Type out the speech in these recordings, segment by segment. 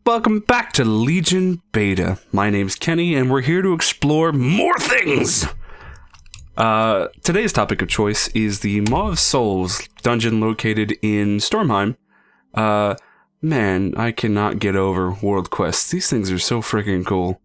Welcome back to Legion Beta. My name's Kenny, and we're here to explore more things! Today's topic of choice is the Maw of Souls dungeon located in Stormheim. Man, I cannot get over world quests. These things are so freaking cool.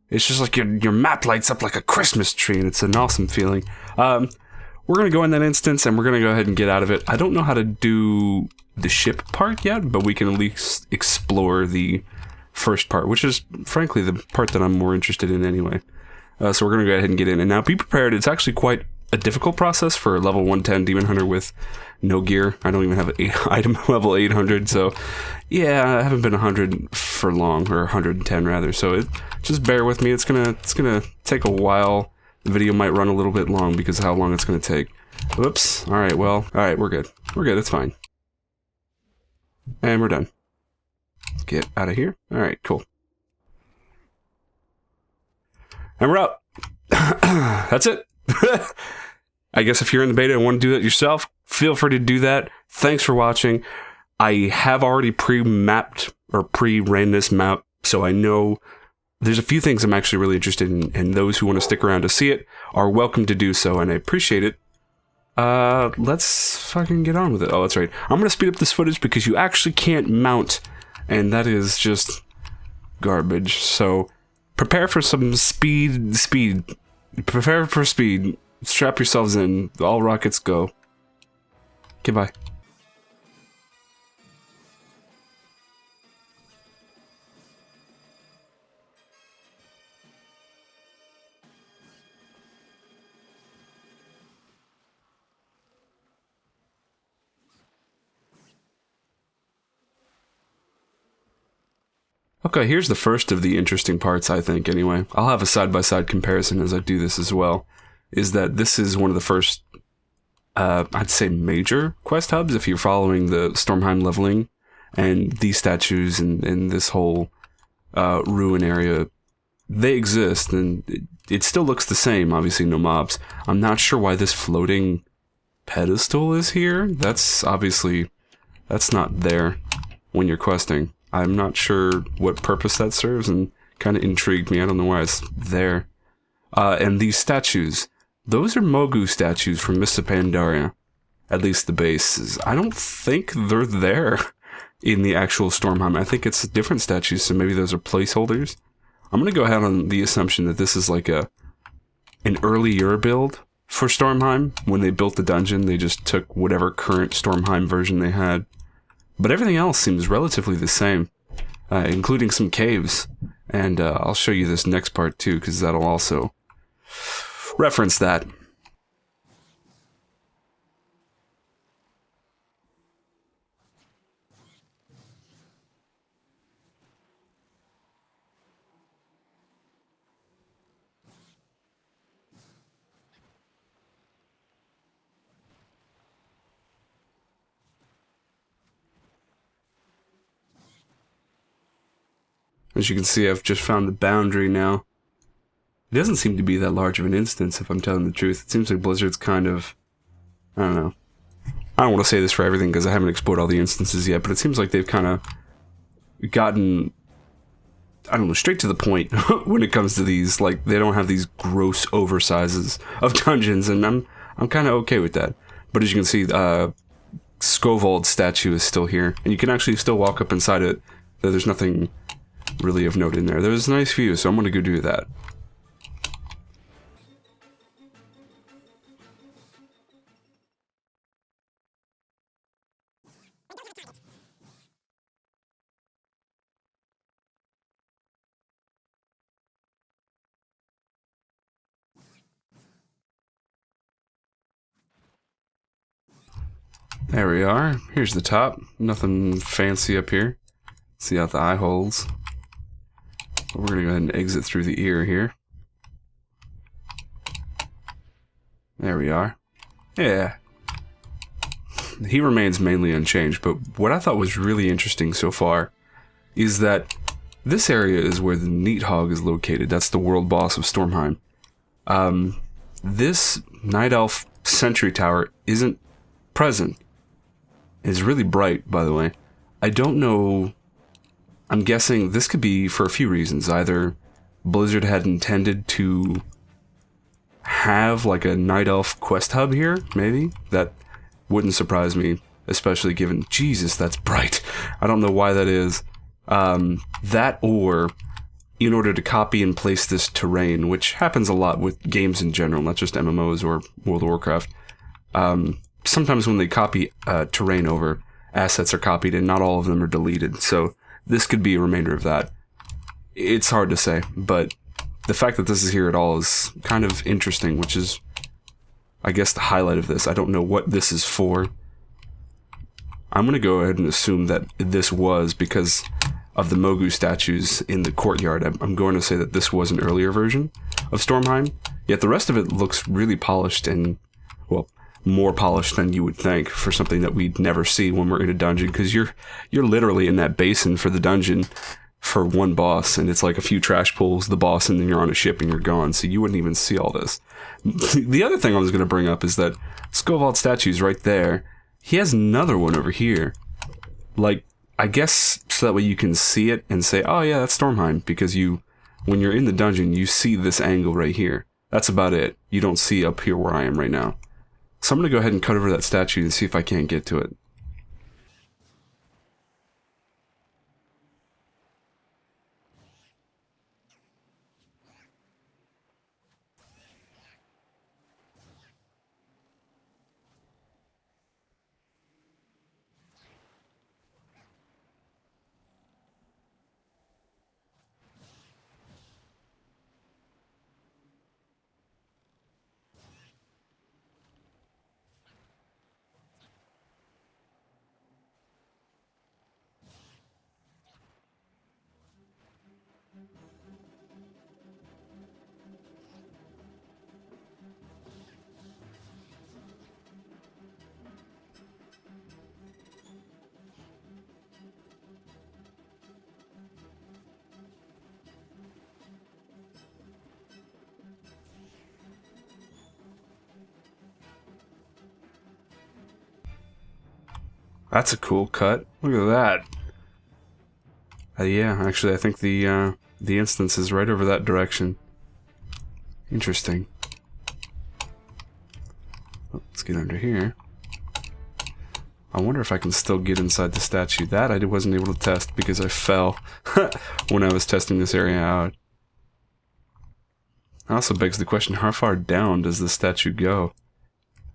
It's just like your map lights up like a Christmas tree, and it's an awesome feeling. We're going to go in that instance, and we're going to go ahead and get out of it. I don't know how to do the ship part yet, but we can at least explore the first part, which is, frankly, the part that I'm more interested in anyway. So we're going to go ahead and get in. And now, be prepared. It's actually quite a difficult process for a level 110 Demon Hunter with no gear. I don't even have an item level 800, so yeah, I haven't been 100 for long, or 110 rather. So just bear with me. It's gonna take a while. The video might run a little bit long because of how long it's gonna take. Whoops. All right. Well. All right. We're good. We're good. It's fine. And we're done. Get out of here. All right. Cool. And we're out. That's it. I guess if you're in the beta and want to do that yourself, feel free to do that. Thanks for watching. I have already pre-mapped or pre-ran this map, so I know there's a few things I'm actually really interested in, and those who want to stick around to see it are welcome to do so, and I appreciate it. Let's fucking get on with it. Oh, that's right. I'm going to speed up this footage because you actually can't mount, and that is just garbage. So prepare for some speed. Prepare for speed. Strap yourselves in. All rockets go. Goodbye. Okay, here's the first of the interesting parts, I think, anyway. I'll have a side-by-side comparison as I do this as well. Is that this is one of the first, I'd say, major quest hubs, if you're following the Stormheim leveling, and these statues and this whole ruin area, they exist, and it still looks the same, obviously no mobs. I'm not sure why this floating pedestal is here. That's not there when you're questing. I'm not sure what purpose that serves, and kind of intrigued me. I don't know why it's there. And these statues, those are Mogu statues from Mists of Pandaria. At least the bases. I don't think they're there in the actual Stormheim. I think it's different statues, so maybe those are placeholders. I'm going to go ahead on the assumption that this is like an earlier build for Stormheim. When they built the dungeon, they just took whatever current Stormheim version they had. But everything else seems relatively the same, including some caves. And I'll show you this next part too, because that'll also reference that. As you can see, I've just found the boundary now. It doesn't seem to be that large of an instance, if I'm telling the truth. It seems like Blizzard's kind of... I don't know. I don't want to say this for everything because I haven't explored all the instances yet, but it seems like they've kind of gotten, I don't know, straight to the point when it comes to these. Like, they don't have these gross oversizes of dungeons, and I'm kind of okay with that. But as you can see, Skovald's statue is still here, and you can actually still walk up inside it, though there's nothing really of note in there. There's a nice view, so I'm going to go do that. There we are. Here's the top. Nothing fancy up here. See out the eye holes. We're going to go ahead and exit through the ear here. There we are. Yeah. He remains mainly unchanged, but what I thought was really interesting so far is that this area is where the Neathog is located. That's the world boss of Stormheim. This Night Elf Sentry Tower isn't present. It's really bright, by the way. I don't know I'm guessing this could be for a few reasons. Either Blizzard had intended to have like a Night Elf quest hub here, maybe? That wouldn't surprise me, especially given, Jesus, that's bright. I don't know why that is. That, or in order to copy and place this terrain, which happens a lot with games in general, not just MMOs or World of Warcraft. Sometimes when they copy terrain over, assets are copied and not all of them are deleted. So this could be a remainder of that. It's hard to say, but the fact that this is here at all is kind of interesting, which is, I guess, the highlight of this. I don't know what this is for. I'm going to go ahead and assume that this was because of the Mogu statues in the courtyard. I'm going to say that this was an earlier version of Stormheim, yet the rest of it looks really polished and, well, more polished than you would think for something that we'd never see when we're in a dungeon, because you're literally in that basin for the dungeon for one boss, and it's like a few trash pulls, the boss, and then you're on a ship and you're gone, so you wouldn't even see all this. The other thing I was going to bring up is that Skovald statue's right there. He has another one over here. Like, I guess so that way you can see it and say, oh yeah, that's Stormheim, because when you're in the dungeon, you see this angle right here. That's about it. You don't see up here where I am right now. So I'm going to go ahead and cut over that statue and see if I can't get to it. That's a cool cut. Look at that. Yeah, actually, I think the instance is right over that direction. Interesting. Oh, let's get under here. I wonder if I can still get inside the statue. That I wasn't able to test because I fell when I was testing this area out. It also begs the question, how far down does the statue go?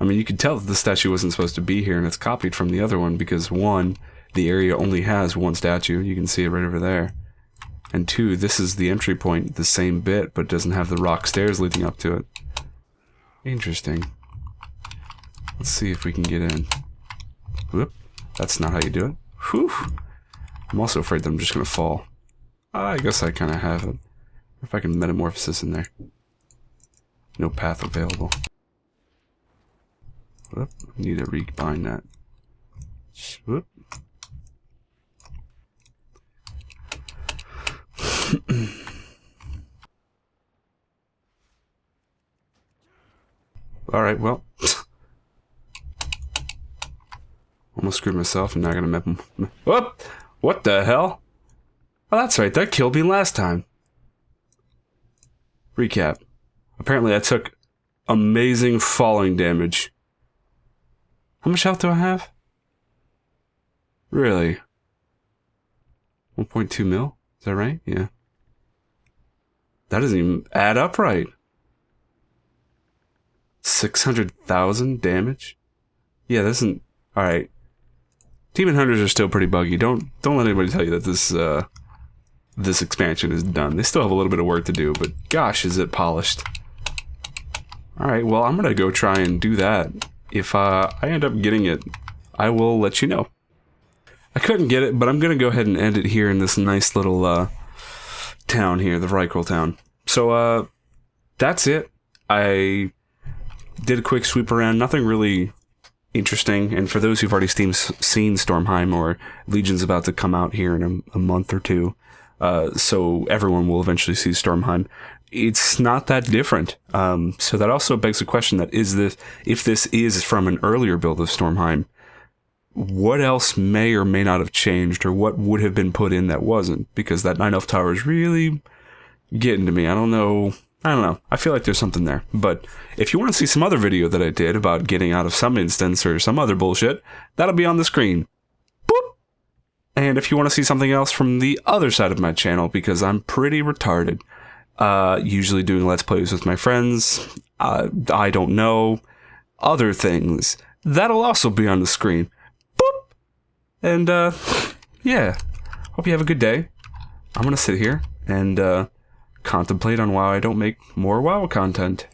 I mean, you could tell that the statue wasn't supposed to be here, and it's copied from the other one because, one, the area only has one statue. You can see it right over there. And two, this is the entry point, the same bit, but doesn't have the rock stairs leading up to it. Interesting. Let's see if we can get in. Whoop. That's not how you do it. Whew. I'm also afraid that I'm just going to fall. I guess I kind of have it. If I can metamorphosis in there. No path available. Whoop. Need to rebind that. Whoop. Alright, well. Almost screwed myself and now I'm gonna Whoop! What the hell? Oh, that's right, that killed me last time. Recap. Apparently I took amazing falling damage. How much health do I have? Really? 1.2 mil? Is that right? Yeah. That doesn't even add up right. 600,000 damage? Yeah, that isn't... Alright. Demon Hunters are still pretty buggy. Don't let anybody tell you that this expansion is done. They still have a little bit of work to do, but gosh, is it polished. Alright, well, I'm gonna go try and do that. If I end up getting it, I will let you know. I couldn't get it, but I'm gonna go ahead and end it here in this nice little town here, the Vrykul town. So that's it. I did a quick sweep around, nothing really interesting, and for those who've already seen Stormheim, or Legion's about to come out here in a month or two, so everyone will eventually see Stormheim. It's not that different. So that also begs the question that if this is from an earlier build of Stormheim, what else may or may not have changed, or what would have been put in that wasn't, because that Night Elf Tower is really getting to me. I don't know. I feel like there's something there. But if you want to see some other video that I did about getting out of some instance or some other bullshit, that'll be on the screen. Boop! And if you want to see something else from the other side of my channel, because I'm pretty retarded, usually doing Let's Plays with my friends, I don't know, other things, that'll also be on the screen. Boop! And, yeah. Hope you have a good day. I'm gonna sit here and, contemplate on why I don't make more WoW content.